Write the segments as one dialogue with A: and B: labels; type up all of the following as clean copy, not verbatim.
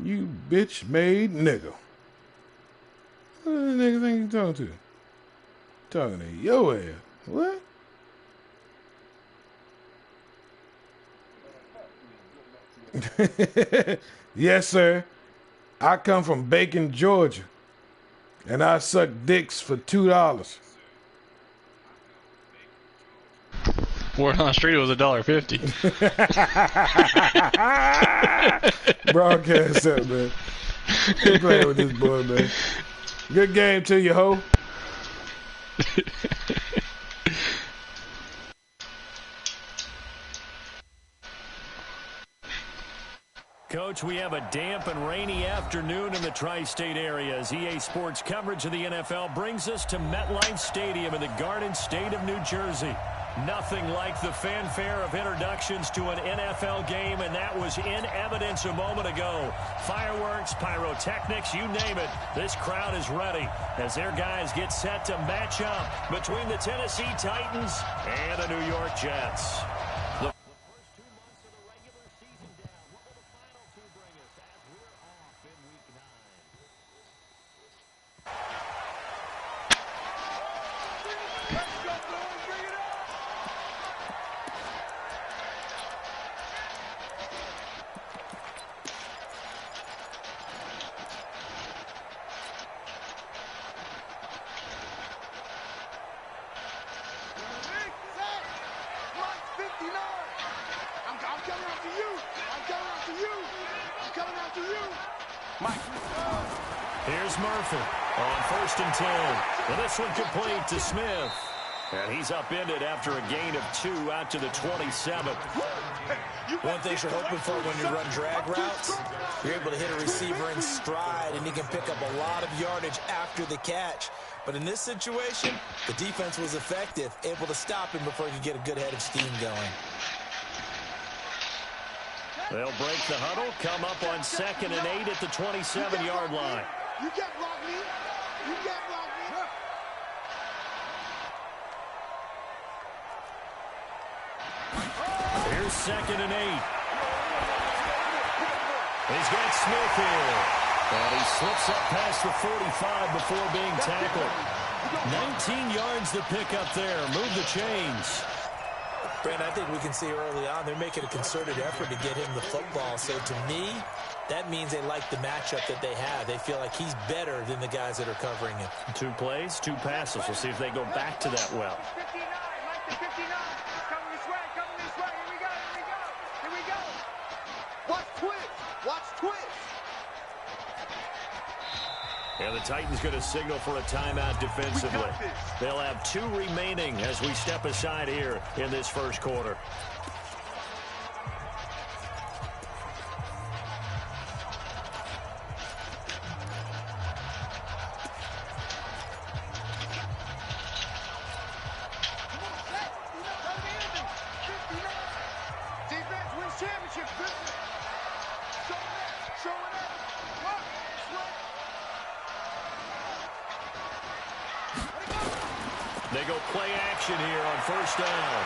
A: You bitch-made nigga. What the nigga think you talking to? Talking to your ass. What? Yes, sir. I come from Macon, Georgia, and I suck dicks for $2.
B: Word on the street was
A: $1.50. Broadcast that, man. Quit playing with this boy, man. Good game to you, ho.
C: Coach, we have a damp and rainy afternoon in the tri-state area as EA Sports coverage of the NFL brings us to MetLife Stadium in the Garden State of New Jersey. Nothing like the fanfare of introductions to an NFL game, and that was in evidence a moment ago. Fireworks, pyrotechnics, you name it. This crowd is ready as their guys get set to match up between the Tennessee Titans and the New York Jets. Here's Murphy on 1st and 10. And this one complete to Smith. And he's upended after a gain of 2 out to the 27.
D: One thing you're hoping for when you run drag routes, you're able to hit a receiver in stride, and he can pick up a lot of yardage after the catch. But in this situation, the defense was effective, able to stop him before he could get a good head of steam going.
C: They'll break the huddle, come up on 2nd and 8 at the 27-yard line.
E: You can't block me. You can't block me.
C: Here's 2nd and 8. He's got Smith here. And he slips up past the 45 before being tackled. 19 yards to pick up there. Move the chains.
D: Brandon, I think we can see early on they're making a concerted effort to get him the football. So to me, that means they like the matchup that they have. They feel like he's better than the guys that are covering him.
C: 2 plays, 2 passes. We'll see if they go back to that well.
E: 59, Mike to 59. Coming this way, coming this way. Here we go, here we go, here we go. Watch twist, watch twist.
C: And the Titans going to signal for a timeout defensively. They'll have 2 remaining as we step aside here in this first quarter.
E: Defense wins championships. Show it up.
C: They go play action here on 1st down.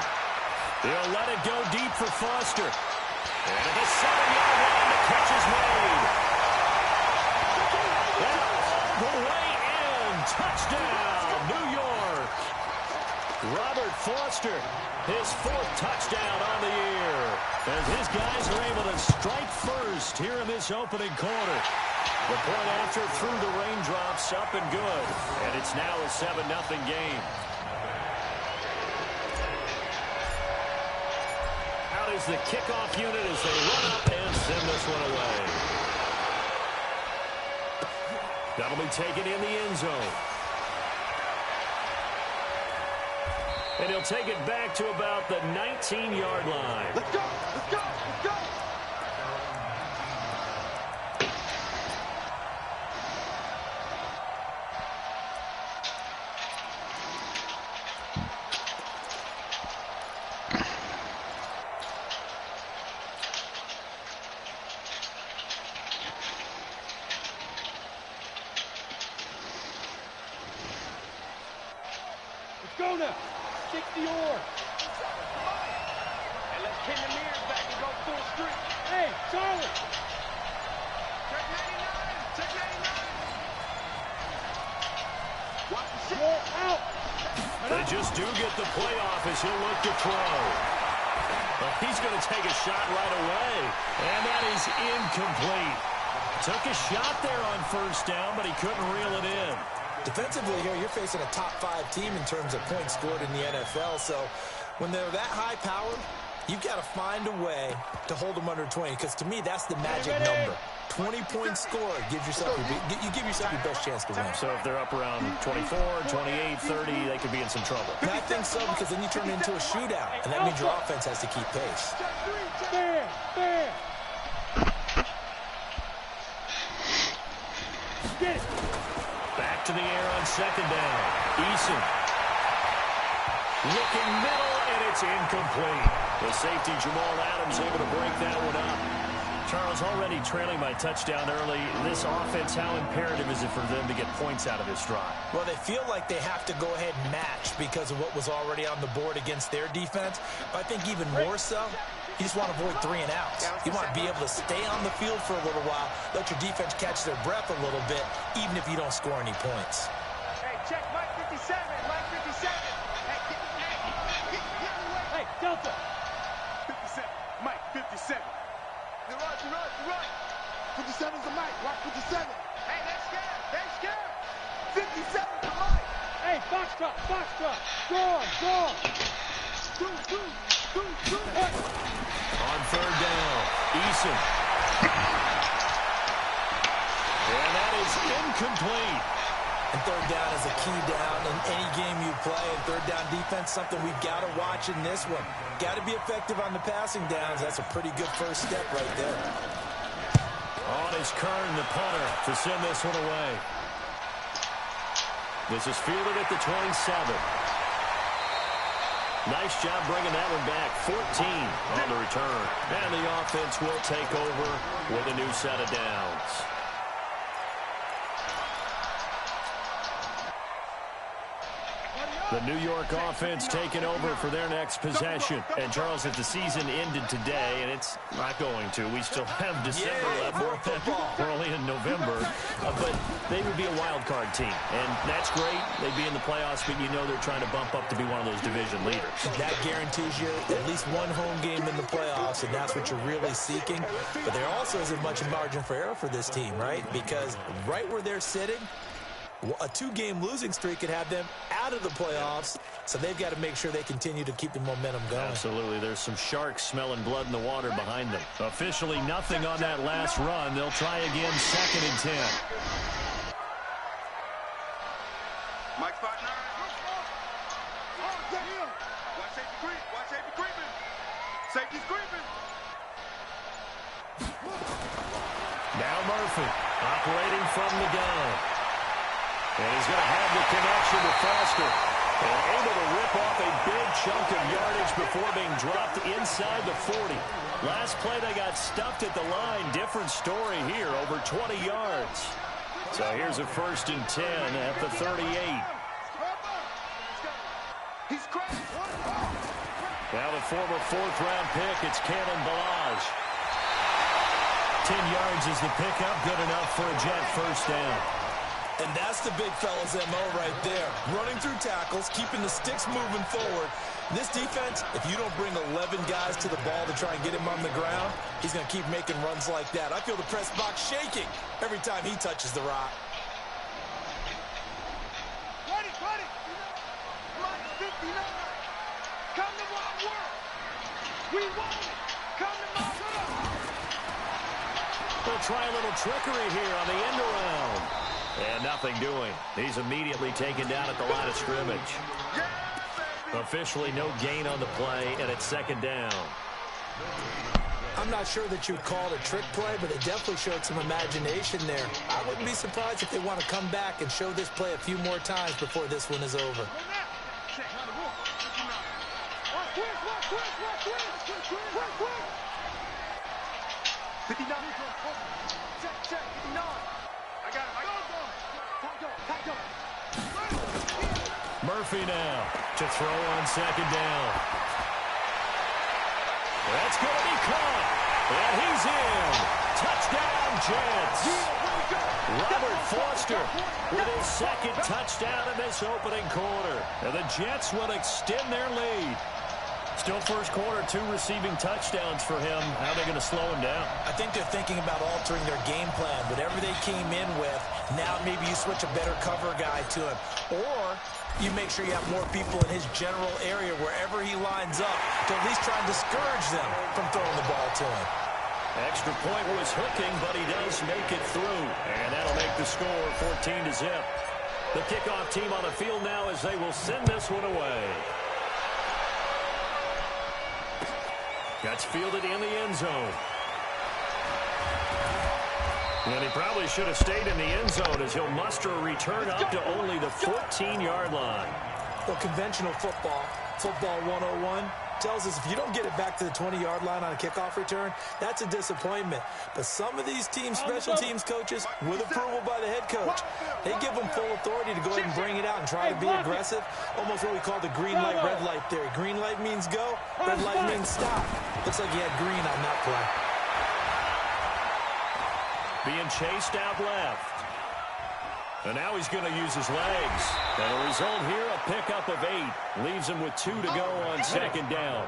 C: They'll let it go deep for Foster. And at the 7-yard line, the catch is made. And all the way in. Touchdown, New York. Robert Foster, his 4th touchdown on the year. As his guys are able to strike first here in this opening quarter. The point after through the raindrops, up and good. And it's now a 7-0 game. Out is the kickoff unit as they run up and send this one away. That'll be taken in the end zone. And he'll take it back to about the 19-yard line.
E: Let's go, let's go, let's go. Go now. Stick the oar. And let's pin the mirrors back and go full street. Hey, Charlie. Check Check 99. Watch the shit. Out.
C: They just do get the playoff as he'll look to throw. But he's going to take a shot right away. And that is incomplete. Took a shot there on first down, but he couldn't reel it in.
D: Defensively here, you're facing a top 5 team in terms of points scored in the NFL. So when they're that high-powered, you've got to find a way to hold them under 20. Because to me, that's the magic number. 20 points scored gives yourself you give yourself your best chance to win.
C: So if they're up around 24, 28, 30, they could be in some trouble.
D: And I think so, because then you turn it into a shootout, and that means your offense has to keep pace.
C: Back to the air on second down. Eason. Looking middle, and it's incomplete. The safety, Jamal Adams, able to break that one up. Charles, already trailing by touchdown early. This offense, how imperative is it for them to get points out of this drive?
D: Well, they feel like they have to go ahead and match because of what was already on the board against their defense. But I think even more so, you just want to avoid 3 and outs. You want to be able to stay on the field for a little while, let your defense catch their breath a little bit, even if you don't score any points.
E: Hey, check Mike 57. Mike 57. Hey, Delta. 57. Mike 57. You're right. 57's the Mike. Watch 57. Hey, they're scared. 57's the Mike. Hey, Foxtrot. Go on. Do.
C: On third down, Eason. And that is incomplete.
D: And third down is a key down in any game you play. And third down defense, something we've got to watch in this one. Got to be effective on the passing downs. That's a pretty good first step right there.
C: On is Kern, the punter, to send this one away. This is fielded at the 27. Nice job bringing that one back. 14 on the return. And the offense will take over with a new set of downs. The New York offense taking over for their next possession. And, Charles, if the season ended today, and it's not going to, we still have December left. We're only in November. But they would be a wild card team. And that's great. They'd be in the playoffs, but you know they're trying to bump up to be one of those division leaders.
D: That guarantees you at least one home game in the playoffs, and that's what you're really seeking. But there also isn't much margin for error for this team, right? Because right where they're sitting, a 2-game losing streak could have them out of the playoffs, so they've got to make sure they continue to keep the momentum going.
C: Absolutely. There's some sharks smelling blood in the water behind them. Officially nothing on that last run. They'll try again, 2nd and 10.
E: Mike partner. Watch safety creeping. Safety's creeping.
C: Now Murphy operating from the gun. And he's going to have the connection to Foster. And able to rip off a big chunk of yardage before being dropped inside the 40. Last play, they got stuffed at the line. Different story here, over 20 yards. So here's a 1st and 10 at the 38.
E: He's crazy.
C: Now the former 4th-round pick, it's Kalen Balaj. 10 yards is the pickup, good enough for a Jet first down.
D: And that's the big fella's MO right there. Running through tackles, keeping the sticks moving forward. This defense, if you don't bring 11 guys to the ball to try and get him on the ground, he's going to keep making runs like that. I feel the press box shaking every time he touches the rock.
E: Ready. Mike 59. Come to my world. We want it. Come to my world.
C: They'll try a little trickery here on the end around. And nothing doing. He's immediately taken down at the line of scrimmage. Officially no gain on the play, and it's 2nd down.
D: I'm not sure that you'd call it a trick play, but it definitely showed some imagination there. I wouldn't be surprised if they want to come back and show this play a few more times before this one is over.
C: Murphy now to throw on 2nd down. That's going to be caught. And he's in. Touchdown, Jets. Robert Foster with his second touchdown in this opening quarter. And the Jets will extend their lead. Still first quarter, 2 receiving touchdowns for him. How are they going to slow him down?
D: I think they're thinking about altering their game plan. Whatever they came in with, now maybe you switch a better cover guy to him. Or you make sure you have more people in his general area wherever he lines up to at least try and discourage them from throwing the ball to him.
C: Extra point was hooking, but he does make it through. And that'll make the score 14-0. The kickoff team on the field now as they will send this one away. Gets fielded in the end zone. And he probably should have stayed in the end zone as he'll muster a return up to only the 14-yard line.
D: Well, conventional football 101, tells us if you don't get it back to the 20-yard line on a kickoff return, that's a disappointment. But some of these teams, special teams coaches, with approval by the head coach, they give them full authority to go ahead and bring it out and try to be aggressive. Almost what we call the green light, red light theory. Green light means go, red light means stop. Looks like he had green on that play.
C: Being chased out left. And now he's going to use his legs. And the result here, a pickup of 8. Leaves him with 2 to go on second down.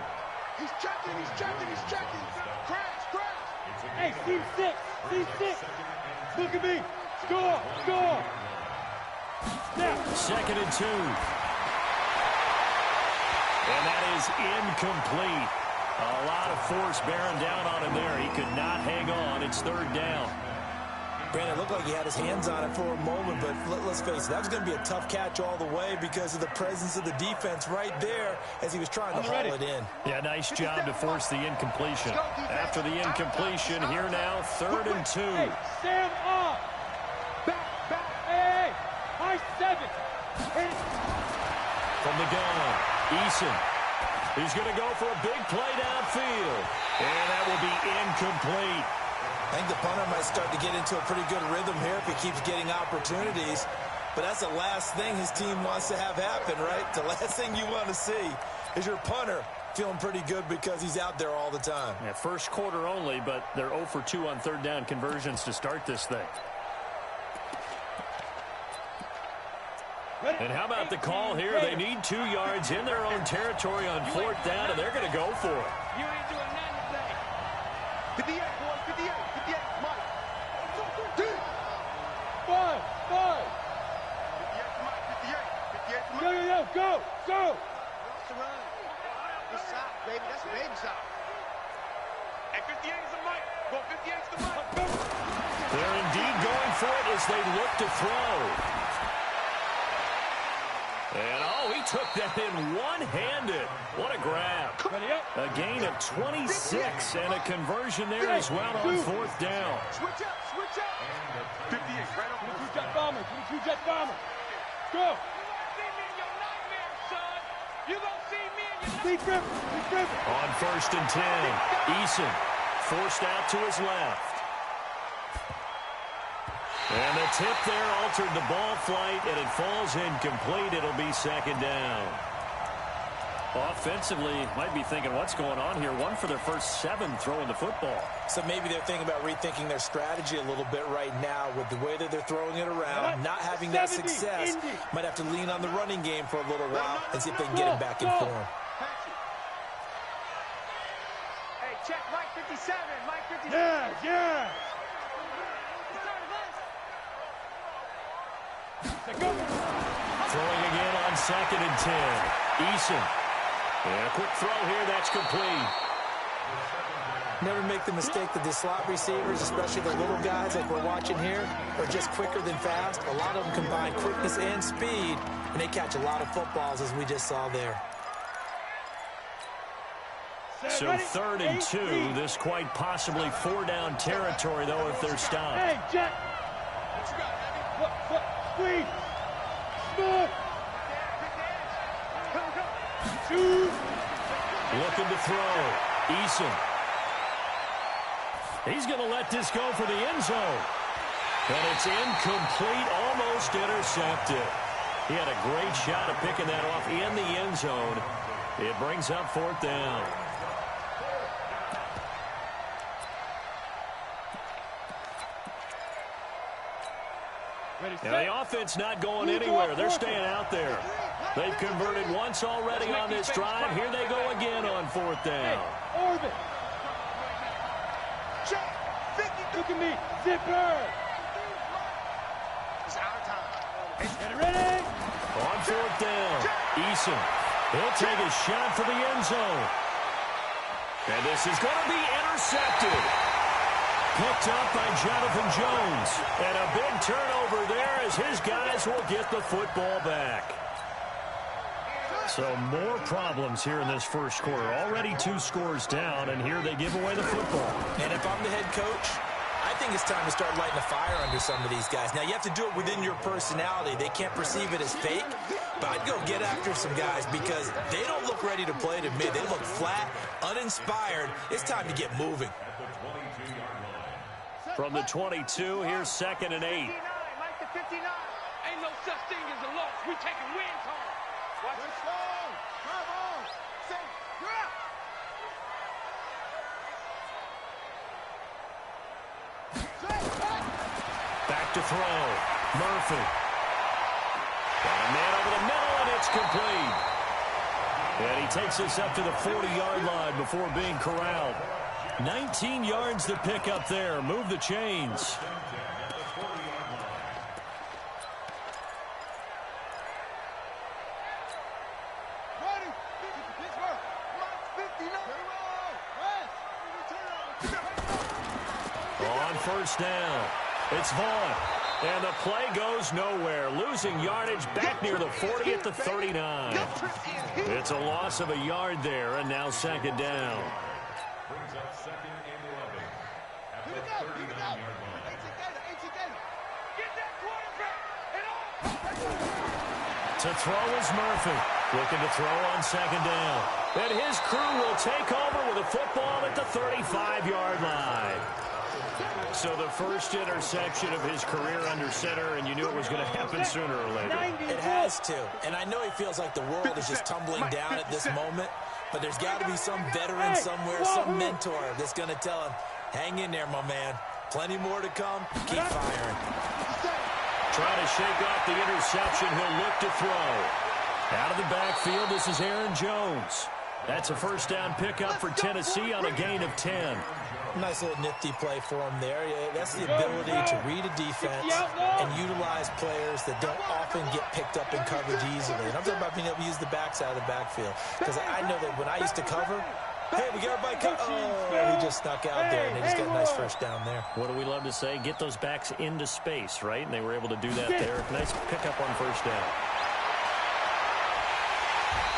E: He's checking, he's checking, he's checking. Crash, crash.
F: Hey, C6, C6. Look at me. Score, score. Snap.
C: 2nd and 2. And that is incomplete. A lot of force bearing down on him there. He could not hang on. It's 3rd down.
D: Brandon, it looked like he had his hands on it for a moment, but let's face it, that was going to be a tough catch all the way because of the presence of the defense right there as he was trying to haul it in.
C: Yeah, nice job to force the incompletion. After the incompletion, here now, 3rd and 2.
F: Hey, stand up. Back, back. Hey, high 7.
C: From the gun, Eason. He's going to go for a big play downfield. And that will be incomplete.
D: I think the punter might start to get into a pretty good rhythm here if he keeps getting opportunities. But that's the last thing his team wants to have happen, right? The last thing you want to see is your punter feeling pretty good because he's out there all the time.
C: Yeah, first quarter only, but they're 0 for 2 on 3rd down conversions to start this thing. And how about the call here? They need 2 yards in their own territory on 4th down, and they're going to go for it.
F: You ain't doing nothing today.
E: 58, boy, 58, 58, Mike.
F: 5, 5.
E: 58 to Mike, 58, 58 to Mike.
F: Yo, yo, yo, go, go.
E: That's the run. It's south, baby. That's baby south. At 58 is the Mike. Go 58 to the Mike.
C: They're indeed going for it as they look to throw. And, oh, he took that in one-handed. What a grab.
F: Ready up.
C: A gain of 26 and a conversion there as well on 4th down.
E: Switch up, switch up. 58, right over the
F: 22 jet bomber, 22 jet bomber. Go. Steve Griffin.
C: On 1st and 10, Eason forced out to his left. And the tip there altered the ball flight, and it falls incomplete. It'll be 2nd down. Offensively, might be thinking, what's going on here? 1 for their first 7 throwing the football.
D: So maybe they're thinking about rethinking their strategy a little bit right now with the way that they're throwing it around, not having that success. Might have to lean on the running game for a little while and see if they can get him back in form.
E: Hey, check Mike 57, Mike 57.
F: Yeah, yeah.
C: Throwing again on 2nd and 10. Eason. And a quick throw here, that's complete.
D: Never make the mistake that the slot receivers, especially the little guys like we're watching here, are just quicker than fast. A lot of them combine quickness and speed, and they catch a lot of footballs, as we just saw there.
C: So 3rd and 2, this quite possibly 4-down territory, though, if they're stopped.
F: Hey, Jet. What? Squeeze. Smooth. Shoot.
C: Looking to throw. Eason. He's going to let this go for the end zone. And it's incomplete, almost intercepted. He had a great shot at picking that off in the end zone. It brings up 4th down. Now the offense not going anywhere. They're staying out there. They've converted once already on this drive. Here they go again on fourth down.
F: Orbit. Look at me. Zipper.
E: It's our time.
F: Get it ready.
C: On fourth down, Eason. He'll take a shot for the end zone. And this is going to be intercepted. Picked up by Jonathan Jones. And a big turnover there as his guys will get the football back. So more problems here in this first quarter. Already 2 scores down, and here they give away the football.
D: And if I'm the head coach, I think it's time to start lighting a fire under some of these guys. Now, you have to do it within your personality. They can't perceive it as fake, but I'd go get after some guys because they don't look ready to play to me. They look flat, uninspired. It's time to get moving.
C: From the 22, here's 2nd and 8.
F: Like the 59. Ain't no such thing as a loss. We taking wins home. Watch it.
E: Come on. Say, you're out.
C: Back to throw. Murphy. Got a man over the middle, and it's complete. And he takes us up to the 40-yard line before being corralled. 19 yards to pick up there. Move the chains. On first down, it's Vaughn. And the play goes nowhere. Losing yardage back near the 40 at the 39. It's a loss of a yard there, and now 2nd down. To throw is Murphy. Looking to throw on 2nd down. And his crew will take over with a football at the 35-yard line. So the first interception of his career under center, and you knew it was going to happen sooner or later.
D: It has to. And I know he feels like the world is just tumbling down at this moment, but there's got to be some veteran somewhere, some mentor that's going to tell him, hang in there, my man. Plenty more to come. Keep firing.
C: Trying to shake off the interception. He'll look to throw. Out of the backfield, this is Aaron Jones. That's a first down pickup for Tennessee on a gain of 10.
D: Nice little nifty play for him there. That's the ability to read a defense and utilize players that don't often get picked up in coverage easily. And I'm talking about being able to use the backside of the backfield. Because I know that when I used to cover, hey, we got everybody covered. Oh, he just snuck out there, and they just got a nice first down there.
C: What do we love to say? Get those backs into space, right? And they were able to do that there. Nice pickup on first down.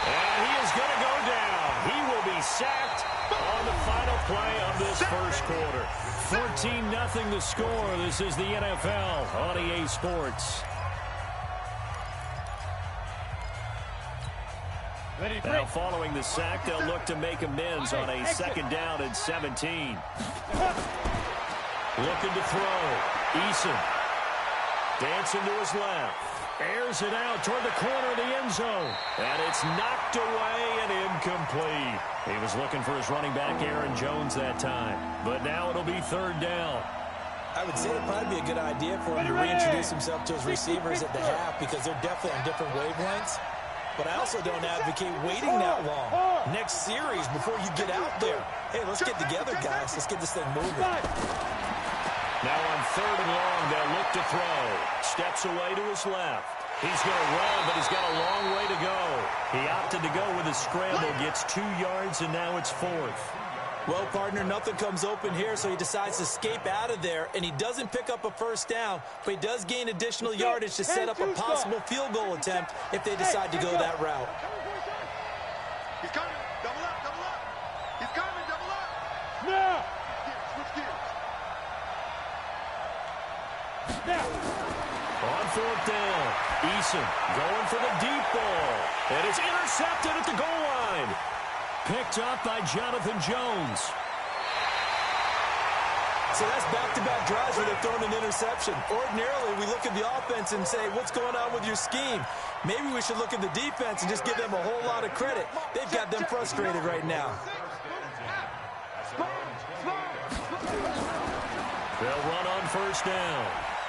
C: And he is going to go down. He will be sacked on the final play of this first quarter. 14-0 the score. This is the NFL on EA Sports. Now following the sack, they'll look to make amends on a 2nd down and 17. Looking to throw. Eason. Dancing to his left. Airs it out toward the corner of the end zone. And it's knocked away and incomplete. He was looking for his running back, Aaron Jones, that time. But now it'll be 3rd down.
D: I would say it'd probably be a good idea for him to reintroduce himself to his receivers at the half because they're definitely on different wavelengths. But I also don't advocate waiting that long. Next series, before you get out there. Hey, let's get together, guys. Let's get this thing moving.
C: Now on 3rd and long, they'll look to throw. Steps away to his left. He's going to run, but he's got a long way to go. He opted to go with a scramble, gets 2 yards, and now it's 4th.
D: Well, partner, nothing comes open here, so he decides to escape out of there, and he doesn't pick up a first down, but he does gain additional yardage to set up a possible field goal attempt if they decide to go that route.
E: He's coming. Double up, double up. He's coming, double up.
F: Now.
E: Switch gears.
F: Now.
C: On 4th down, Eason going for the deep ball, and it's intercepted at the goal line. Picked up by Jonathan Jones.
D: So that's back-to-back drives where they're throwing an interception. Ordinarily, we look at the offense and say, what's going on with your scheme? Maybe we should look at the defense and just give them a whole lot of credit. They've got them frustrated right now.
C: They'll run on first down.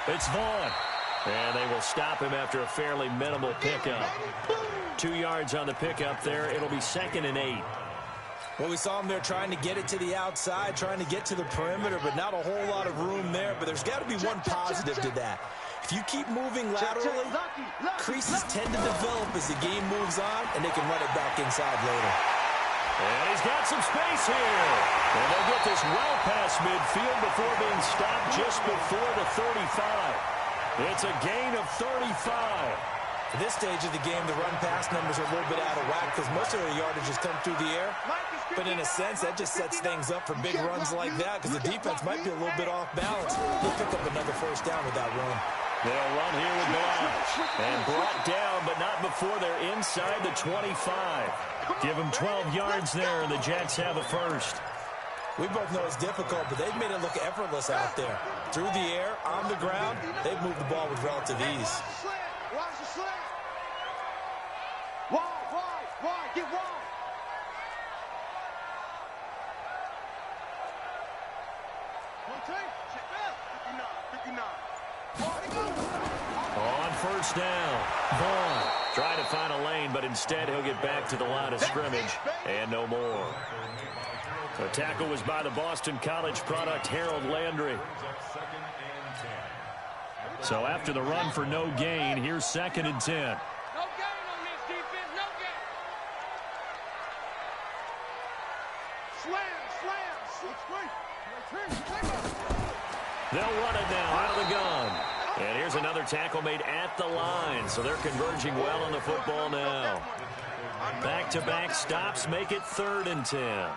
C: It's Vaughn. And they will stop him after a fairly minimal pickup. 2 yards on the pickup there. It'll be 2nd and 8.
D: Well, we saw him there trying to get it to the outside, trying to get to the perimeter, but not a whole lot of room there. But there's got to be one positive to that. If you keep moving laterally, creases tend to develop as the game moves on, and they can run it back inside later.
C: And he's got some space here. And they'll get this well past midfield before being stopped just before the 35. It's a gain of 35.
D: At this stage of the game, the run-pass numbers are a little bit out of whack because most of their yardage has come through the air. But in a sense, that just sets things up for big runs like that because the defense might be a little bit off balance. They'll pick up another first down with that run.
C: They'll run here with Blanche. And brought down, but not before they're inside the 25. Give them 12 yards there, and the Jets have a first.
D: We both know it's difficult, but they've made it look effortless out there. Through the air, on the ground, they've moved the ball with relative ease.
E: Watch the slant. Wide, get wide.
C: On first down, Vaughn trying to find a lane, but instead he'll get back to the line of scrimmage and no more. The tackle was by the Boston College product, Harold Landry. So after the run for no gain, here's 2nd and 10.
F: No gain on this defense, no gain.
C: They'll run it now out of the gun. And here's another tackle made at the line, so they're converging well on the football now. Back-to-back stops make it 3rd and 10.
F: Here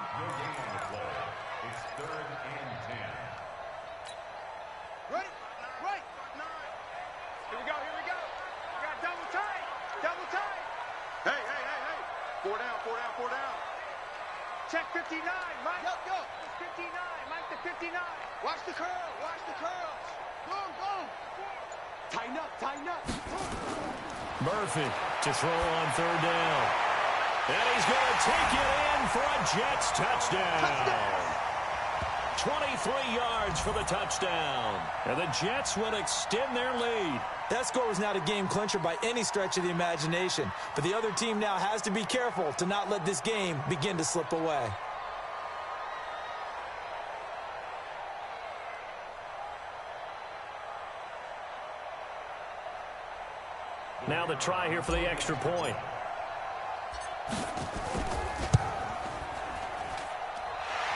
F: we go. We got double tight.
E: Hey. 4 down.
F: Check 59, Mike. Go. 59, Mike to 59.
E: Watch the curl. Go. Tighten up.
C: Murphy to throw on 3rd down. And he's going to take it in for a Jets touchdown. 23 yards for the touchdown. And the Jets will extend their lead.
D: That score was not a game clincher by any stretch of the imagination. But the other team now has to be careful to not let this game begin to slip away.
C: Now the try here for the extra point.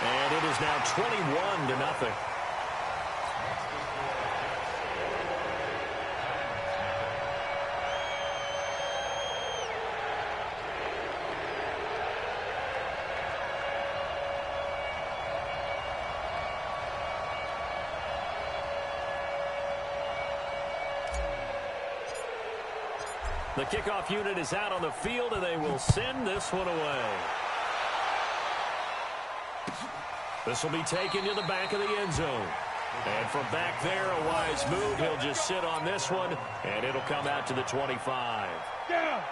C: And it is now 21-0. The kickoff unit is out on the field, and they will send this one away. This will be taken to the back of the end zone. And from back there, a wise move. He'll just sit on this one, and it'll come out to the 25.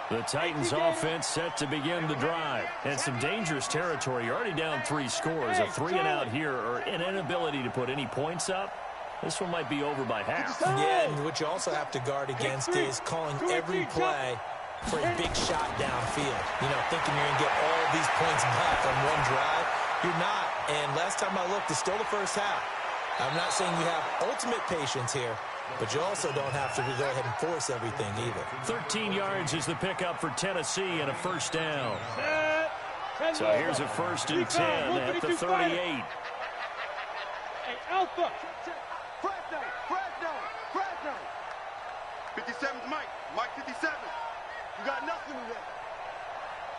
C: The Titans offense set to begin the drive. And some dangerous territory. You're already down 3 scores. A 3-and-out here, or an inability to put any points up. This one might be over by half.
D: Yeah, and what you also have to guard against is calling every play for a big shot downfield. You know, thinking you're going to get all these points back on one drive. You're not. And last time I looked, it's still the first half. I'm not saying you have ultimate patience here, but you also don't have to go ahead and force everything either.
C: 13 yards is the pickup for Tennessee and a first down. So here's a 1st and 10 at the 38.
F: Hey, Alpha.
E: Fresno. 57's Mike 57. You got nothing today.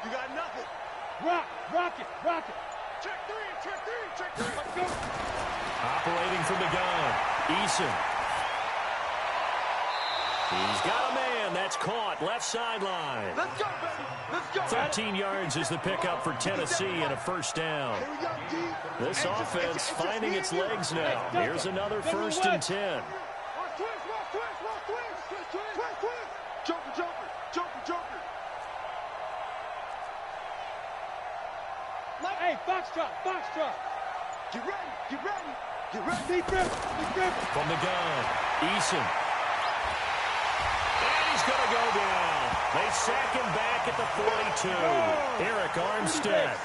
E: You got nothing.
F: Rock it. Check three. Let's go.
C: Operating from the gun, Eason. He's got a man. That's caught. Left sideline.
E: Let's go, baby. Let's go.
C: 13 yards is the pickup for Tennessee and a first down.
E: Here we go, D.
C: This offense finding its legs now. Here's another 1st and 10.
E: Twist. Joker.
F: Hey, Foxtrot.
E: Get ready.
F: Deep grip.
C: From the gun, Eason. he's going to go down. They sack him back at the 42. Eric Armstead.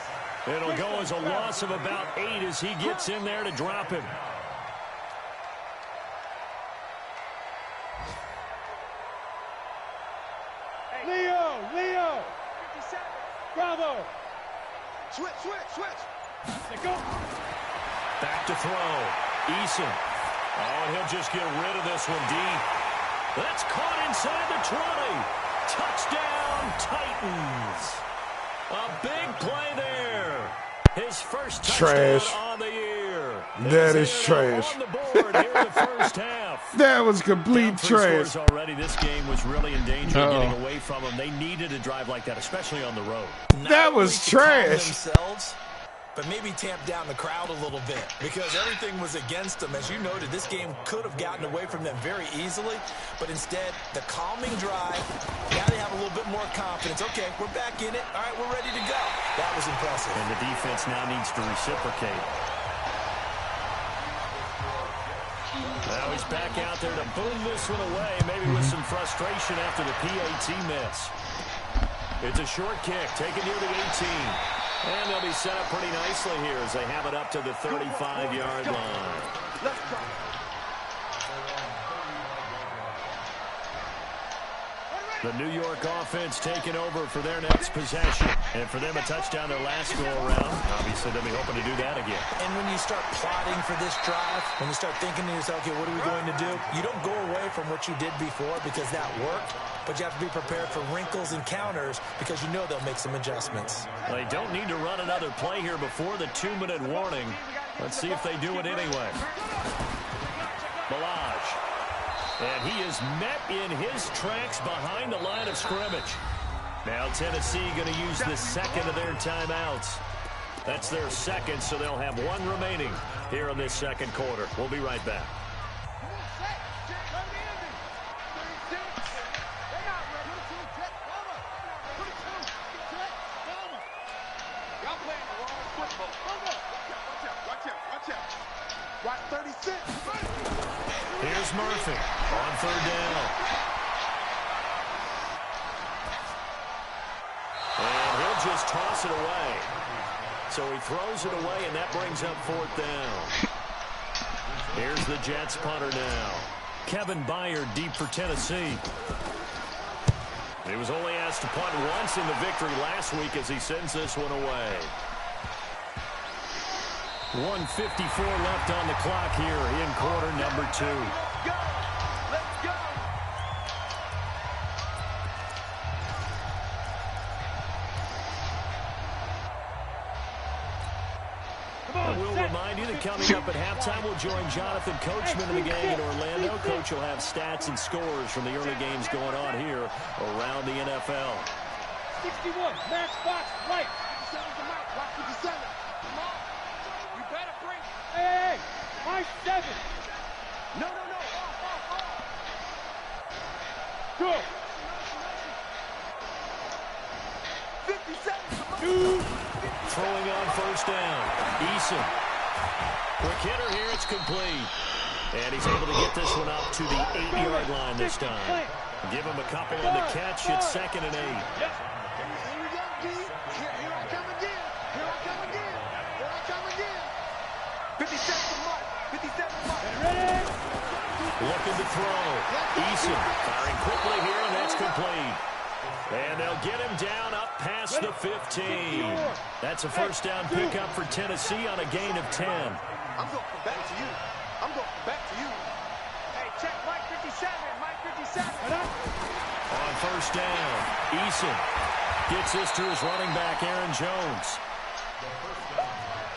C: It'll go as a loss of about 8 as he gets in there to drop him.
E: Leo. Bravo. Switch. Let go.
C: Back to throw. Eason. Oh, and he'll just get rid of this one deep. That's caught inside the 20. Touchdown, Titans. A big play there. His first touchdown on the year.
A: That is trash.
C: On the board here in the first half.
A: That was complete trash.
C: Already, this game was really in danger of getting away from them. They needed a drive like that, especially on the road.
A: That was trash.
D: But maybe tamp down the crowd a little bit because everything was against them. As you noted, this game could have gotten away from them very easily, but instead, the calming drive, now they have a little bit more confidence. Okay, we're back in it. All right, we're ready to go. That was impressive.
C: And the defense now needs to reciprocate. Now he's back out there to boom this one away, maybe with some frustration after the PAT miss. It's a short kick, taken near the 18. And they'll be set up pretty nicely here as they have it up to the 35-yard line.
E: Let's go.
C: The New York offense taking over for their next possession. And for them, a touchdown their last go-around. Obviously, they'll be hoping to do that again.
D: And when you start plotting for this drive, when you start thinking to yourself, okay, what are we going to do? You don't go away from what you did before because that worked. But you have to be prepared for wrinkles and counters because you know they'll make some adjustments.
C: They don't need to run another play here before the 2-minute warning. Let's see if they do it anyway. Balaj. And he is met in his tracks behind the line of scrimmage. Now Tennessee going to use the second of their timeouts. That's their second, so they'll have one remaining here in this second quarter. We'll be right back.
E: Right 36.
C: Here's Murphy on third down. And he'll just toss it away. So he throws it away, and that brings up fourth down. Here's the Jets punter now. Kevin Byard deep for Tennessee. He was only asked to punt once in the victory last week as he sends this one away. 1:54 left on the clock here in quarter number 2.
E: Let's go.
C: And we'll remind you that coming up at halftime, we'll join Jonathan Coachman and the gang in Orlando. Coach will have stats and scores from the early games going on here around the NFL.
E: 61, match box, right. 57's the mic, watch 57. Come on. You better bring. Hey, my 7. No. Off. Go. 57.
C: Throwing on first down. Eason. Quick hitter here. It's complete. And he's able to get this one up to the 8-yard line this time. Give him a couple on the catch. It's 2nd and 8.
E: Here we go, D. Here I come again. Here I come again. 57 mark. 57 mark. Ready?
C: Looking to throw. Eason firing quickly here, and that's complete. And they'll get him down up past the 15. That's a first down pickup for Tennessee on a gain of 10.
E: I'm going back to you. Hey, check Mike 57. Mike 57.
C: On first down, Eason gets this to his running back, Aaron Jones.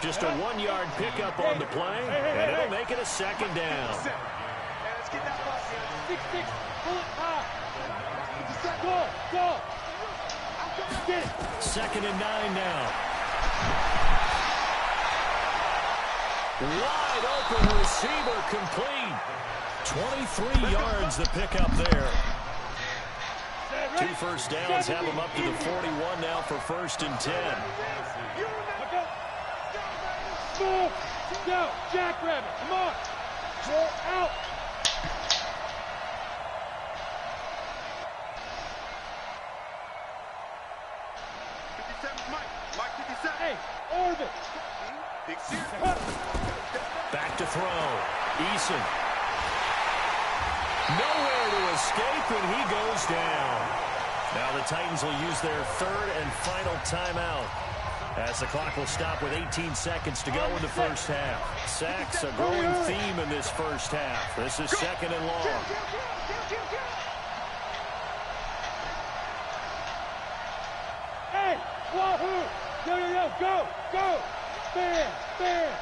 C: Just a 1-yard pickup on the play, and it'll make it a 2nd down.
E: Let's get that ball. 6-6. Pull it high. Go.
C: 2nd and 9 now. Wide open receiver complete. 23 yards the pickup there. 2 first downs have him up to the 41 now for 1st and 10.
E: Go, Jackrabbit, come on. Roll out.
C: Back to throw. Eason. Nowhere to escape, and he goes down. Now the Titans will use their third and final timeout, as the clock will stop with 18 seconds to go in the first half. Sacks, a growing theme in this first half. This is second and long.
F: Hey, wahoo! Yo, go, go! Bam, bam!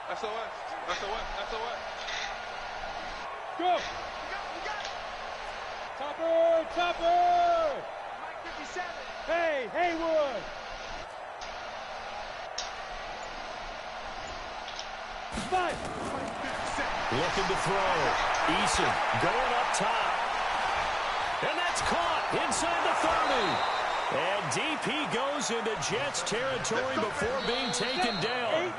F: SOS. Go! Topper! Mike 57. Hey, Haywood! Five.
C: Looking to throw. Eason going up top. And that's caught inside the 30. And DP goes into Jets territory before being taken down.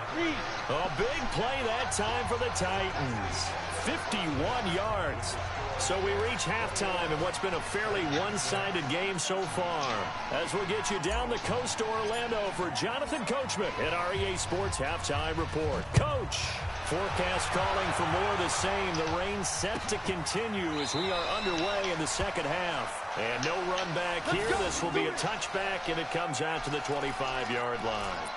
C: A big play that time for the Titans. 51 yards. So we reach halftime in what's been a fairly one-sided game so far. As we'll get you down the coast to Orlando for Jonathan Coachman at our EA Sports Halftime Report. Coach, forecast calling for more of the same. The rain set to continue as we are underway in the second half. And no run back here. This will be a touchback, and it comes out to the 25-yard line.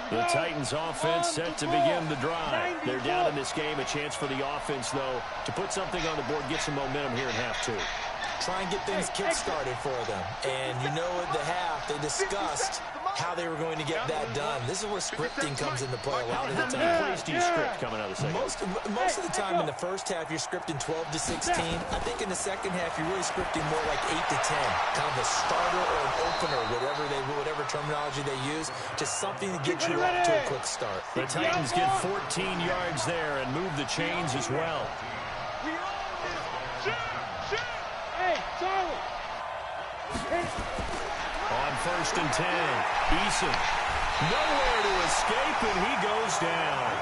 C: The Titans offense set to begin the drive. They're down in this game. A chance for the offense, though, to put something on the board, get some momentum here in half two.
D: Try and get things kick-started for them. And you know at the half, they discussed how they were going to get that done. This is where scripting comes into play a lot of the time.
C: How many plays do you script coming out of the second?
D: Most of the time in the first half, you're scripting 12 to 16. I think in the second half, you're really scripting more like 8 to 10. Kind of a starter or an opener, whatever terminology they use, just something to get you off to a quick start.
C: The Titans get 14 yards there and move the chains as well.
F: Hey, Charlie!
C: On first and 10, Eason. Nowhere to escape, and he goes down.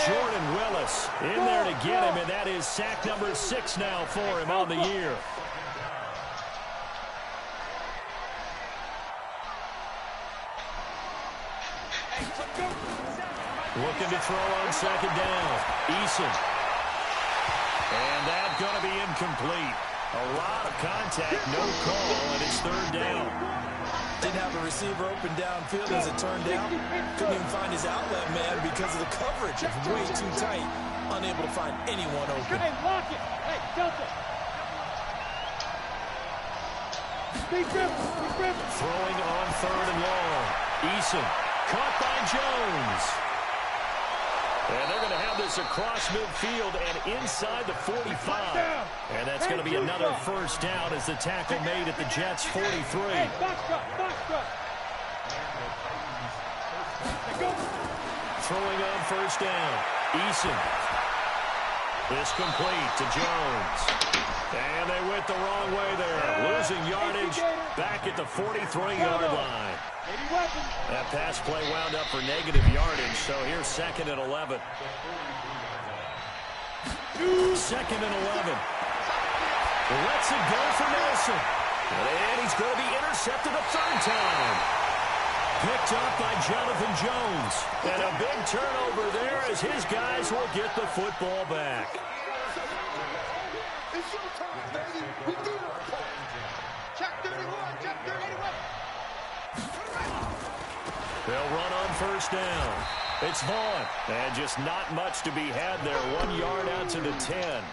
C: Jordan Willis in there to get him, and that is sack number 6 now for him on the year. Looking to throw on second down. Eason. And that's going to be incomplete. A lot of contact, no call, and it's third down.
D: Didn't have a receiver open downfield as it turned out. Couldn't even find his outlet man because of the coverage. Way too tight. Unable to find anyone open.
F: Hey, lock it! Hey, Delta! Speed grip!
C: Throwing on third and long. Eason caught by Jones. And they're going to have this across midfield and inside the 45. And that's going to be another first down as the tackle made at the Jets' 43.
F: Hey, box cut.
C: Throwing on first down. Eason. Is complete to Jones. And they went the wrong way there. Losing yardage back at the 43-yard line. That pass play wound up for negative yardage, so here's second and 11. Second and 11. Lets it go for Nelson. And he's going to be intercepted a third time. Picked up by Jonathan Jones. And a big turnover there as his guys will get the football back.
E: It's your time, baby. We do it. Check 31.
C: They'll run on first down. It's Vaughn. And just not much to be had there. 1 yard out to the 10.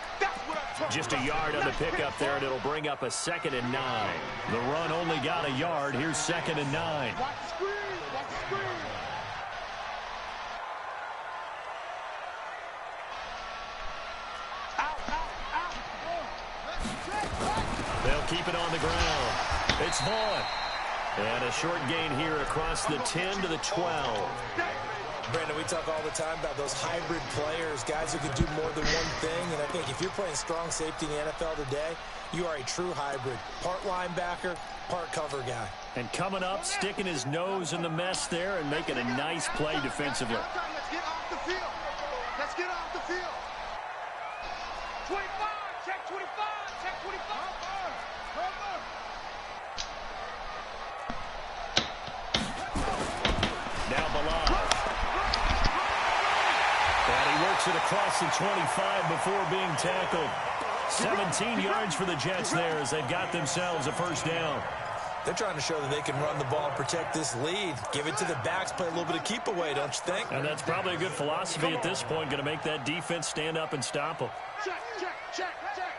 C: Just a yard on the pickup there, and it'll bring up a second and 9. The run only got a yard. Here's second and 9.
E: Watch the screen.
C: They'll keep it on the ground. It's Vaughn. And a short gain here across the 10 to the 12.
D: Brandon, we talk all the time about those hybrid players, guys who can do more than one thing. And I think if you're playing strong safety in the NFL today, you are a true hybrid. Part linebacker, part cover guy.
C: And coming up, sticking his nose in the mess there and making a nice play defensively.
E: Let's get off the field.
F: 25, check 25, check 25.
C: Now Bilal. And he works it across the 25 before being tackled. 17 yards for the Jets there as they've got themselves a first down.
D: They're trying to show that they can run the ball and protect this lead. Give it to the backs, play a little bit of keep away, don't you think?
C: And that's probably a good philosophy at this point, going to make that defense stand up and stop them.
E: Check, check, check, check.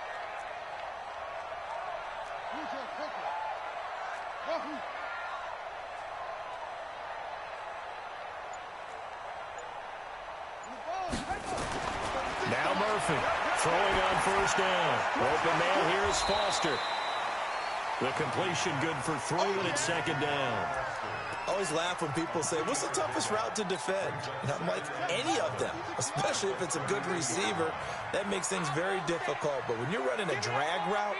C: Now Murphy throwing on first down. Open man here is Foster. The completion good for 3, and it's second down.
D: I always laugh when people say, what's the toughest route to defend? And I'm like, any of them, especially if it's a good receiver. That makes things very difficult. But when you're running a drag route,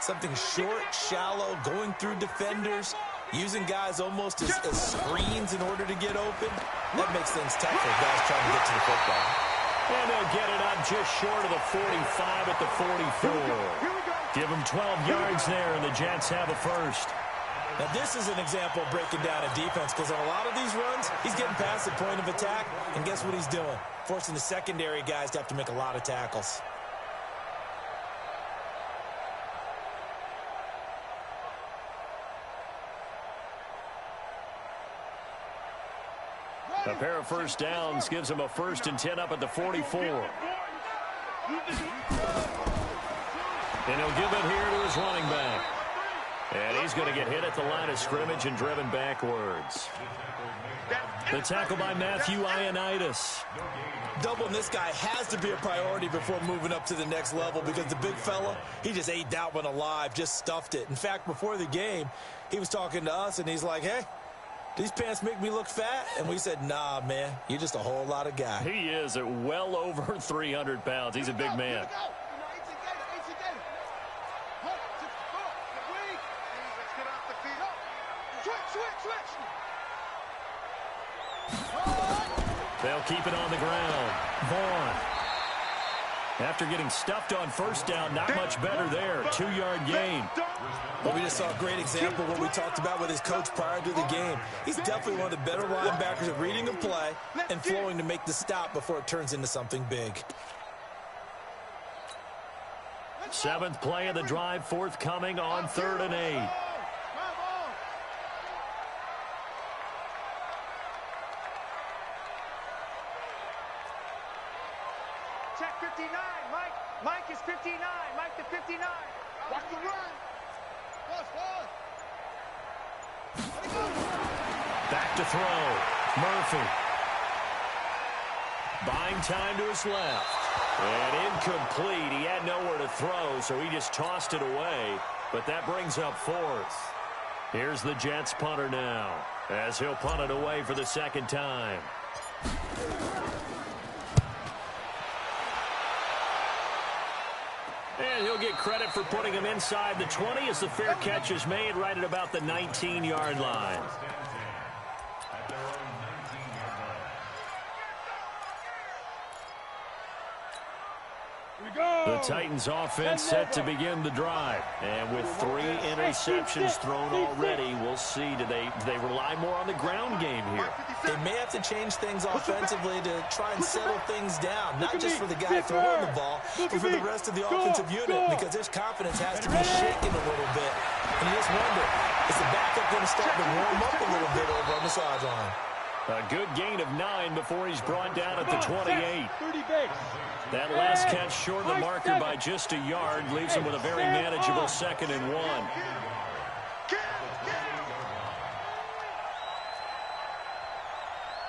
D: something short, shallow, going through defenders, using guys almost as screens in order to get open, that makes things tough for guys trying to get to the football.
C: And they'll get it up just short of the 45 at the 44. Give them 12 yards there, and the Jets have a first.
D: Now, this is an example of breaking down a defense, because on a lot of these runs, he's getting past the point of attack, and guess what he's doing? Forcing the secondary guys to have to make a lot of tackles.
C: A pair of first downs gives him a 1st and 10 up at the 44. And he'll give it here to his running back. And he's going to get hit at the line of scrimmage and driven backwards. The tackle by Matthew Ioannidis.
D: Doubling this guy has to be a priority before moving up to the next level, because the big fella, he just ate that one alive, just stuffed it. In fact, before the game, he was talking to us, and he's like, hey, these pants make me look fat? And we said, nah, man, you're just a whole lot of guy.
C: He is at well over 300 pounds. He's a big man. They'll keep it on the ground. Vaughn. After getting stuffed on first down, not much better there. 2-yard gain.
D: Well, we just saw a great example of what we talked about with his coach prior to the game. He's definitely one of the better linebackers at reading a play and flowing to make the stop before it turns into something big.
C: 7th play of the drive forthcoming on 3rd and 8.
F: Check 59, Mike. Mike is 59. Mike to 59.
E: Watch the run.
C: Back to throw. Murphy. Buying time to his left. And incomplete. He had nowhere to throw, so he just tossed it away. But that brings up 4th. Here's the Jets punter now, as he'll punt it away for the 2nd time. And he'll get credit for putting him inside the 20 as the fair catch is made right at about the 19-yard line. The Titans offense set to begin the drive. And with 3 interceptions thrown already, we'll see. Do they rely more on the ground game here?
D: They may have to change things offensively to try and settle things down, not just for the guy throwing the ball, but for the rest of the offensive unit, because his confidence has to be shaken a little bit. And you just wonder, is the backup going to start to warm up a little bit over on the sideline?
C: A good gain of 9 before he's brought down at the 28. That last catch short of the marker by just a yard leaves him with a very manageable 2nd and 1.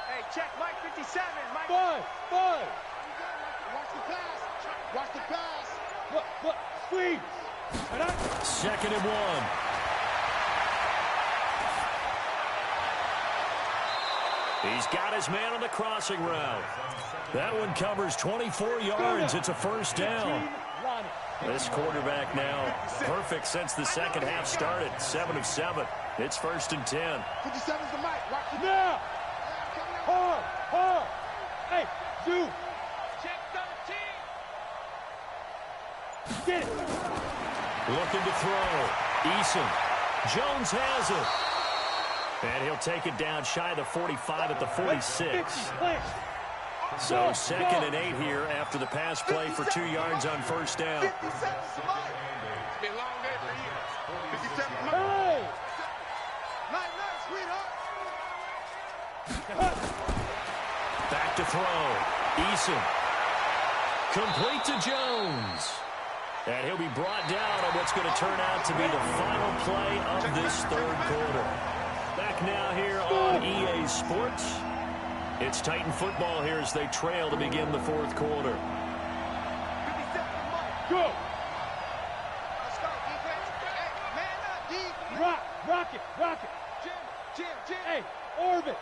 F: Hey, check Mike 57. Mike.
E: Five. Watch the pass. Watch the pass. Look, sweep.
C: 2nd and 1. He's got his man on the crossing route. That one covers 24 yards. It's a first down. This quarterback now perfect since the second half started. 7 of 7. It's 1st and 10.
E: 57's the mic. Watch it now. Hard. Hey, Zoo.
F: Check 13.
C: Get it. Looking to throw. Eason. Jones has it. And he'll take it down shy of the 45 at the 46. So 2nd and 8 here after the pass play for 2 yards on first down.
E: It's been a long day for you. 57 Mike.
C: Hey!
E: Night, sweetheart.
C: Back to throw. Eason. Complete to Jones. And he'll be brought down on what's going to turn out to be the final play of this 3rd quarter. Back now here on EA Sports. It's Titan football here as they trail to begin the 4th quarter.
E: 57 Mike.
C: Go!
E: Let's go, defense. Hey, man up, D.
C: Rock it.
E: Jim.
C: Hey, orbit.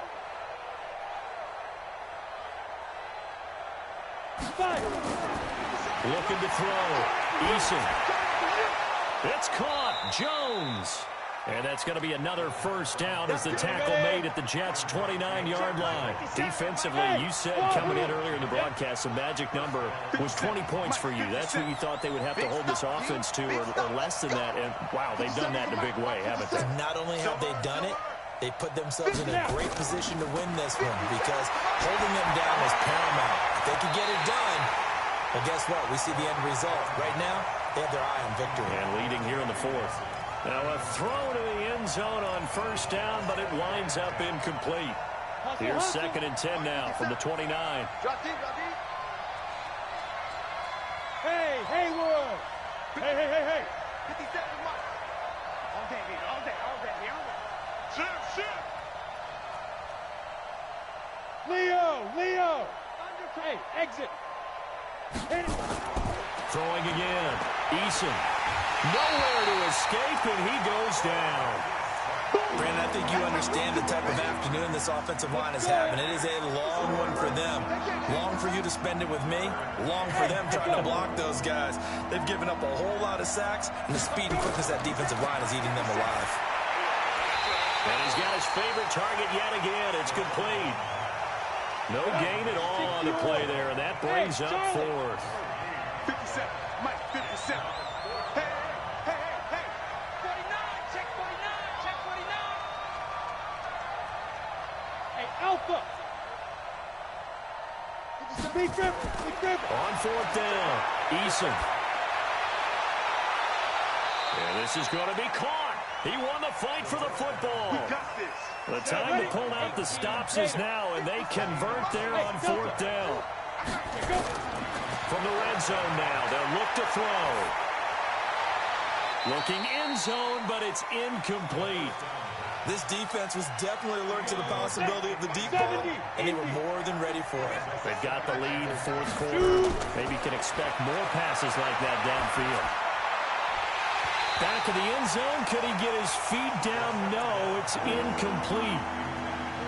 C: Looking to throw. Eason. It's caught. Jones. And that's going to be another first down as the tackle made at the Jets' 29-yard line. Defensively, you said coming in earlier in the broadcast, the magic number was 20 points for you. That's what you thought they would have to hold this offense to or less than that. And, wow, they've done that in a big way, haven't they?
D: Not only have they done it, they put themselves in a great position to win this one because holding them down was paramount. If they could get it done, well, guess what? We see the end result. Right now, they have their eye on victory.
C: And leading here in the 4th. Now a throw to the end zone on first down, but it winds up incomplete. Here's 2nd and 10 now from the 29.
E: Drop deep.
C: Hey, Haywood! Hey!
E: 57 Mike. All day. Shit.
C: Leo! Hey, exit! Throwing again. Eason. Nowhere to escape, and he goes down.
D: Brandon, I think you understand the type of afternoon this offensive line is having. It is a long one for them. Long for you to spend it with me. Long for them trying to block those guys. They've given up a whole lot of sacks, and the speed and quickness of that defensive line is eating them alive.
C: And he's got his favorite target yet again. It's complete. No gain at all on the play there, and that brings up 4th.
E: 57 Mike. 57. Hey.
F: 49, check 49.
C: Hey, Alpha! Be careful. On 4th down, Eason. And this is going to be caught. He won the fight for the football.
E: We got this.
C: The time to pull out the stops is now, and they convert there on 4th down. From the red zone now, they'll look to throw. Looking end zone, but it's incomplete.
D: This defense was definitely alert to the possibility of the deep ball, and they were more than ready for it.
C: They've got the lead 4th quarter. Maybe can expect more passes like that downfield. Back of the end zone, could he get his feet down? No, it's incomplete.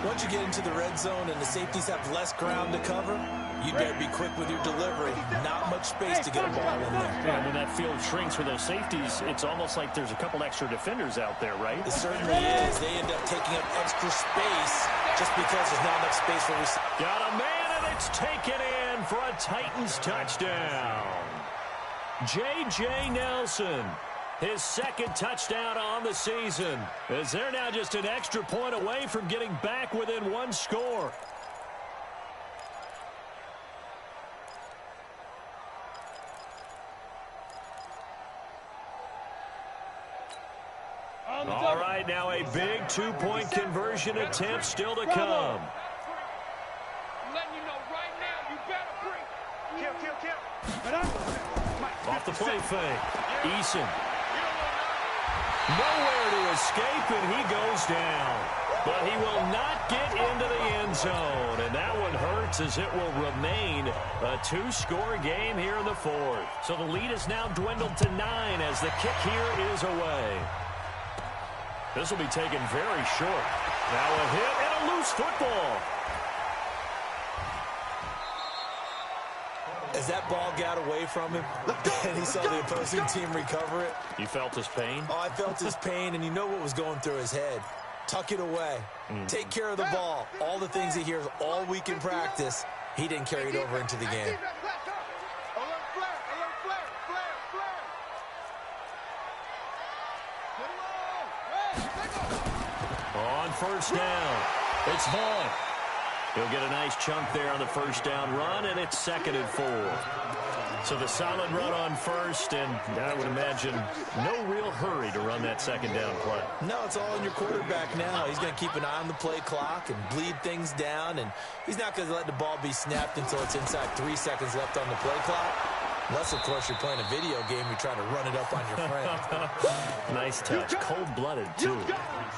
D: Once you get into the red zone and the safeties have less ground to cover, you better be quick with your delivery. Not much space to get a ball in there.
C: And when that field shrinks with those safeties, it's almost like there's a couple extra defenders out there, right?
D: It certainly is. They end up taking up extra space just because there's not enough space for receivers.
C: Got a man, and it's taken in for a Titans touchdown. J.J. Nelson. His 2nd touchdown on the season, as they're now just an extra point away from getting back within 1 score. All right, now a big 2-point conversion attempt still to come.
F: I'm letting you know right now, you better bring.
E: Kill.
C: Off the play fake. Eason. Nowhere to escape, and he goes down. But he will not get into the end zone, and that one hurts as it will remain a 2-score game here in the 4th. So the lead is now dwindled to 9 as the kick here is away. This will be taken very short. Now a hit and a loose football.
D: As that ball got away from him, and he saw the opposing team recover it.
C: You felt his pain?
D: Oh, I felt his pain, and you know what was going through his head. Tuck it away. Take care of the ball. All the things he hears all week in practice, he didn't carry it over into the game.
E: Alert flare.
C: first down. It's Vaughn. He'll get a nice chunk there on the first down run, and it's 2nd and 4. So the solid run on first, and I would imagine no real hurry to run that 2nd down play.
D: No, it's all in your quarterback now. He's going to keep an eye on the play clock and bleed things down, and he's not going to let the ball be snapped until it's inside 3 seconds left on the play clock. Unless, of course, you're playing a video game, you're trying to run it up on your friend.
C: Nice touch. Cold-blooded, too.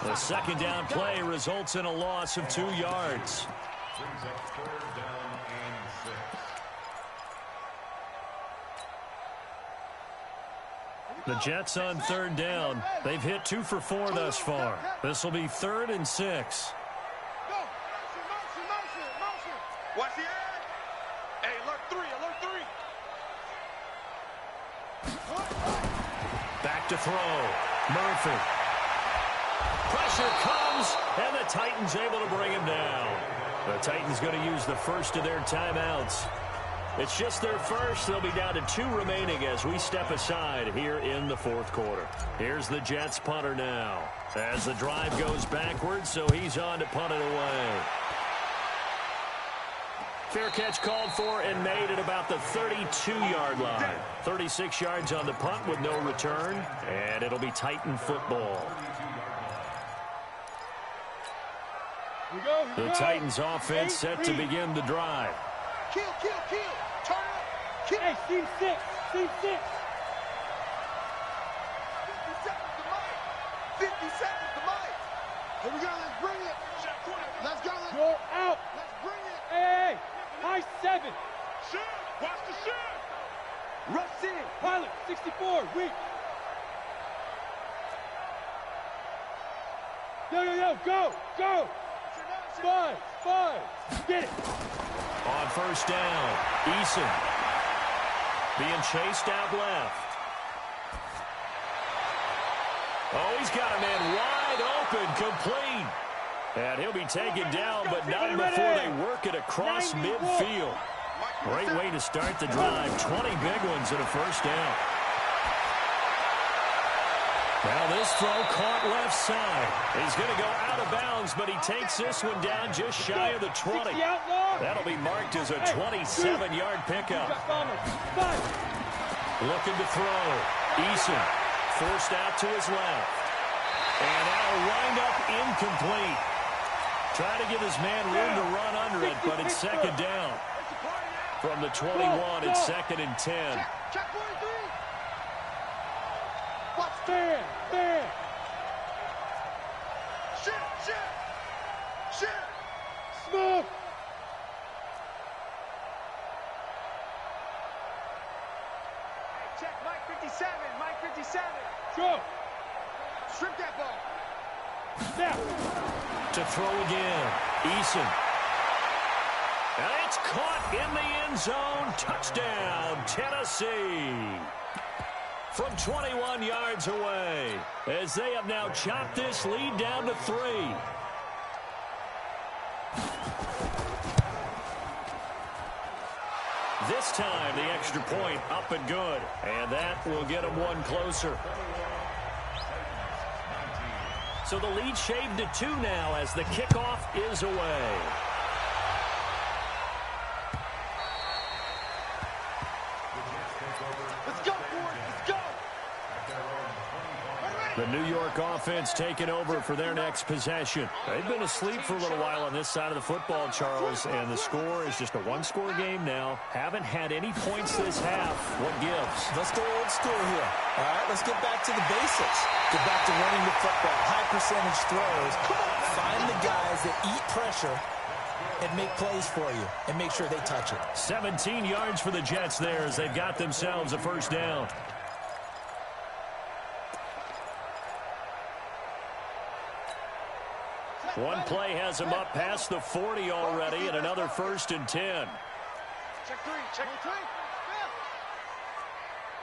C: The 2nd down play results in a loss of 2 yards. The Jets on 3rd down. They've hit 2 for 4 thus far. This will be 3rd and 6.
E: Watch the edge. Hey, alert 3, alert 3.
C: Back to throw. Murphy. Pressure comes, and the Titans able to bring him down. The Titans going to use the first of their timeouts. It's just their first. They'll be down to 2 remaining as we step aside here in the 4th quarter. Here's the Jets punter now. As the drive goes backwards, so he's on to punt it away. Fair catch called for and made at about the 32-yard line. 36 yards on the punt with no return, and it'll be Titan football. The Titans offense set to begin the drive.
E: Kill, kill, kill. Turn up. Kill.
F: Hey, team 6. Team 6.
E: 50 seconds to Mike. 50 seconds to Mike. Here we go. Let's bring it. Let's go.
F: Go out.
E: Let's bring it.
F: Hey, high 7.
E: Shoot. Watch the shoot.
F: Rush in. Pilot, 64. Weak. Yo. Go. Go. 5. Get it.
C: On first down, Eason being chased out left. Oh, he's got a man wide open, complete. And he'll be taken down, but not before they work it across midfield. Great way to start the drive. 20 big ones and a first down. Now this throw caught left side. He's going to go out of bounds, but he takes this one down just shy of the 20. That'll be marked as a 27-yard pickup. Looking to throw. Eason forced out to his left. And that'll wind up incomplete. Trying to give his man room to run under it, but it's 2nd down. From the 21, it's 2nd and 10.
E: Check 43. Watch
F: Stand.
E: Shit.
F: Smoke.
E: Hey, check Mike 57. Mike 57.
F: Go.
E: Strip that ball.
F: Snap.
C: To throw again. Eason. And it's caught in the end zone. Touchdown, Tennessee. From 21 yards away, as they have now chopped this lead down to 3. This time, the extra point up and good, and that will get them 1 closer. So the lead shaved to 2 now as the kickoff is away. The New York offense taking over for their next possession. They've been asleep for a little while on this side of the football, Charles, and the score is just a 1-score game now. Haven't had any points this half. What gives?
D: Let's go old school here. All right, let's get back to the basics. Get back to running the football, high percentage throws. Find the guys that eat pressure and make plays for you and make sure they touch it.
C: 17 yards for the Jets there as they've got themselves a first down. One play has him up past the 40 already, and another 1st and 10.
E: Check 3. Check 3.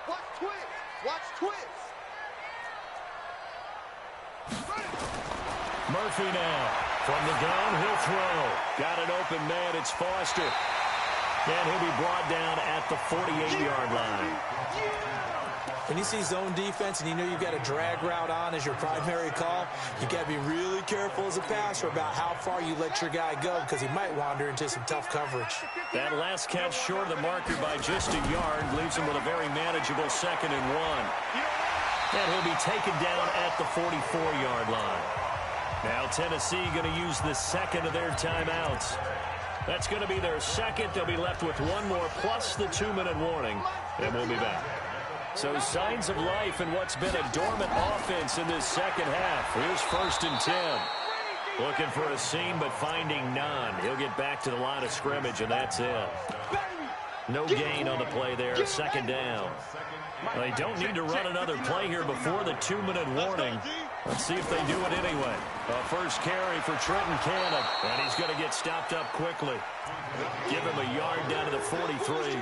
E: Watch twist. Watch twist.
C: Murphy now. From the gun, he'll throw. Got an open man. It's Foster. And he'll be brought down at the 48-yard line.
D: When you see zone defense and you know you've got a drag route on as your primary call, you got to be really careful as a passer about how far you let your guy go because he might wander into some tough coverage.
C: That last catch short of the marker by just a yard leaves him with a very manageable 2nd and 1. And he'll be taken down at the 44-yard line. Now Tennessee going to use the second of their timeouts. That's going to be their second. They'll be left with one more plus the 2-minute warning, and we'll be back. So signs of life in what's been a dormant offense in this second half. Here's 1st and 10. Looking for a seam, but finding none. He'll get back to the line of scrimmage, and that's it. No gain on the play there, 2nd down. They don't need to run another play here before the 2-minute warning. Let's see if they do it anyway. A first carry for Trenton Cannon, and he's going to get stopped up quickly. Give him a yard down to the 43.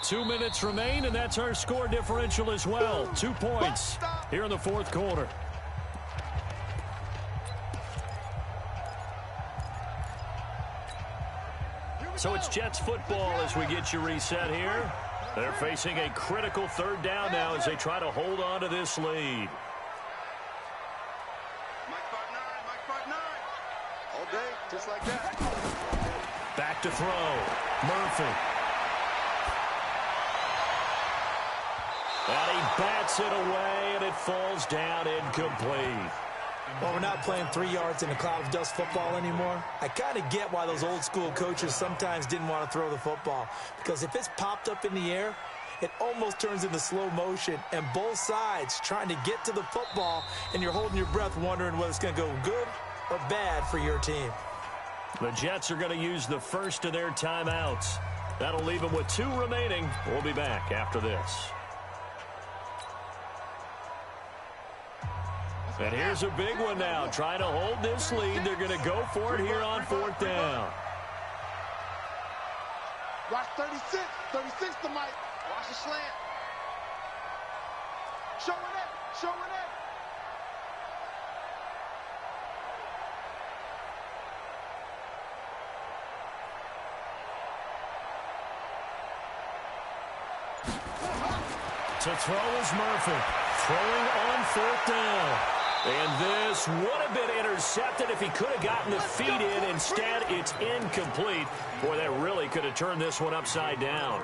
C: 2 minutes remain, and that's our score differential as well. 2 points here in the 4th quarter. So it's Jets football as we get you reset here. They're facing a critical 3rd down now as they try to hold on to this lead.
E: Mike 5-9. All day, just like that.
C: Back to throw. Murphy. And he bats it away, and it falls down incomplete.
D: Well, we're not playing 3 yards in a cloud of dust football anymore. I kind of get why those old school coaches sometimes didn't want to throw the football. Because if it's popped up in the air, it almost turns into slow motion. And both sides trying to get to the football, and you're holding your breath wondering whether it's going to go good or bad for your team.
C: The Jets are going to use the first of their timeouts. That'll leave them with 2 remaining. We'll be back after this. And here's a big one now. Trying to hold this lead. They're going to go for it here on 4th down.
E: Watch 36. 36 to Mike. Watch the slant. Showing it. Showing it.
C: To throw is Murphy. Throwing on 4th down. And this would have been intercepted if he could have gotten the feet in. Instead, it's incomplete. Boy, that really could have turned this one upside down.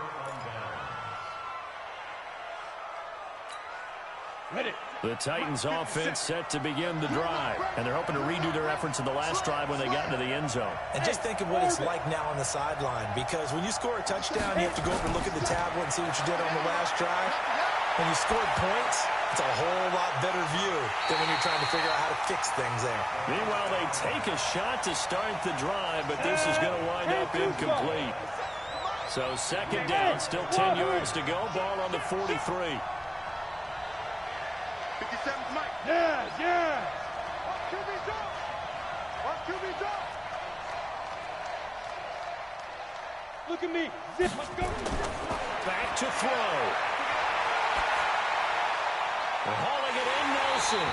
C: The Titans offense set to begin the drive. And they're hoping to redo their efforts in the last drive when they got into the end zone.
D: And just think of what it's like now on the sideline. Because when you score a touchdown, you have to go over and look at the tablet and see what you did on the last drive. When you scored points, it's a whole lot better view than when you're trying to figure out how to fix things there.
C: Meanwhile, they take a shot to start the drive, but this is going to wind up incomplete. So 2nd down, still 10 yards to go. Ball on the 43.
E: 57 Mike. Yeah. Watch QB's up. Watch QB's up.
F: Look at me. Zip. Let's go.
C: Back to throw. Hauling it in, Nelson.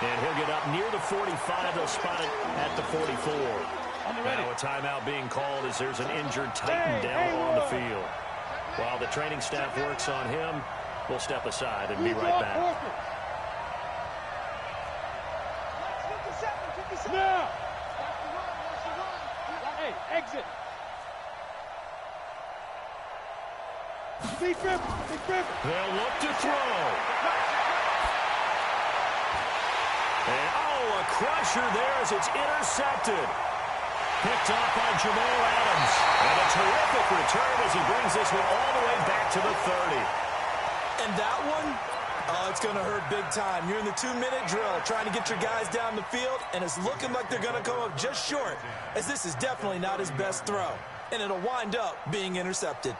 C: And he'll get up near the 45. They'll spot it at the 44. Now a timeout being called as there's an injured Titan down on the field. While the training staff works on him, we'll step aside and be right back.
F: Now. Hey, exit. Big Griffin.
C: They'll look to throw. And, a crusher there as it's intercepted. Picked off by Jamal Adams. And a terrific return as he brings this one all the way back to the 30.
D: And that one, it's going to hurt big time. You're in the 2-minute drill trying to get your guys down the field, and it's looking like they're going to come up just short, as this is definitely not his best throw. And it'll wind up being intercepted.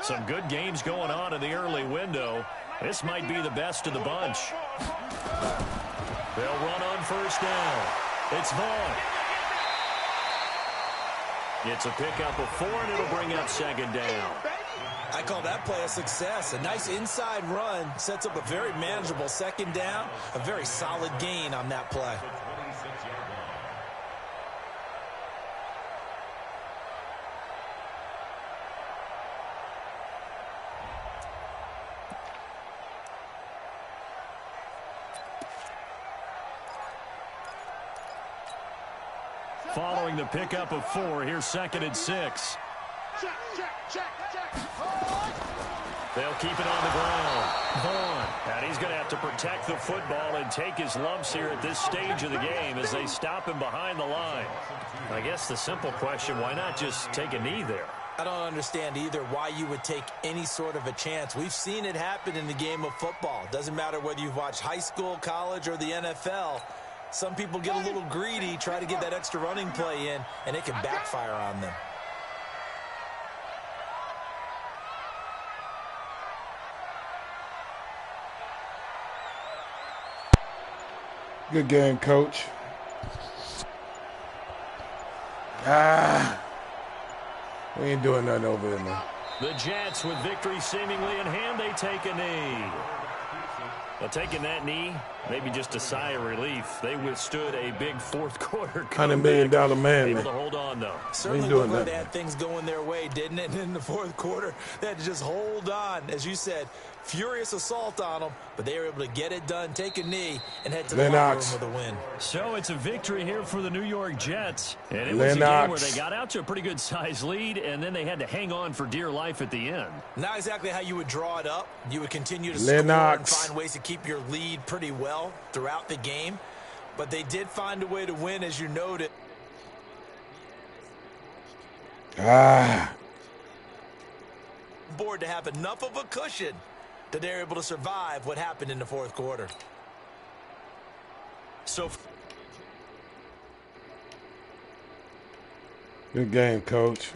C: Some good games going on in the early window. This might be the best of the bunch. They'll run on 1st down. It's Vaughn. It's a pickup of 4, and it'll bring up 2nd down.
D: I call that play a success. A nice inside run sets up a very manageable second down, a very solid gain on that play.
C: Following the pickup of 4, here's 2nd and 6. They'll keep it on the ground. Vaughn. And he's going to have to protect the football and take his lumps here at this stage of the game as they stop him behind the line. I guess the simple question, why not just take a knee there?
D: I don't understand either why you would take any sort of a chance. We've seen it happen in the game of football. Doesn't matter whether you've watched high school, college, or the NFL. Some people get a little greedy, try to get that extra running play in, and it can backfire on them.
A: Good game, coach. We ain't doing nothing over there, man.
C: The Jets with victory seemingly in hand, they take a knee. Well, taking that knee, maybe just a sigh of relief. They withstood a big fourth quarter
A: $100 million man.
C: Able to hold on, though.
D: Certainly looked like they had things going their way, didn't it? And in the fourth quarter, they had to just hold on. As you said, furious assault on them, but they were able to get it done, take a knee, and head to the locker room with a win.
C: So it's a victory here for the New York Jets. And it was a game where they got out to a pretty good-sized lead, and then they had to hang on for dear life at the end.
D: Not exactly how you would draw it up. You would continue to score and find ways to keep your lead pretty well throughout the game. But they did find a way to win, as you noted. Board to have enough of a cushion that they're able to survive what happened in the fourth quarter. So
A: good game, coach.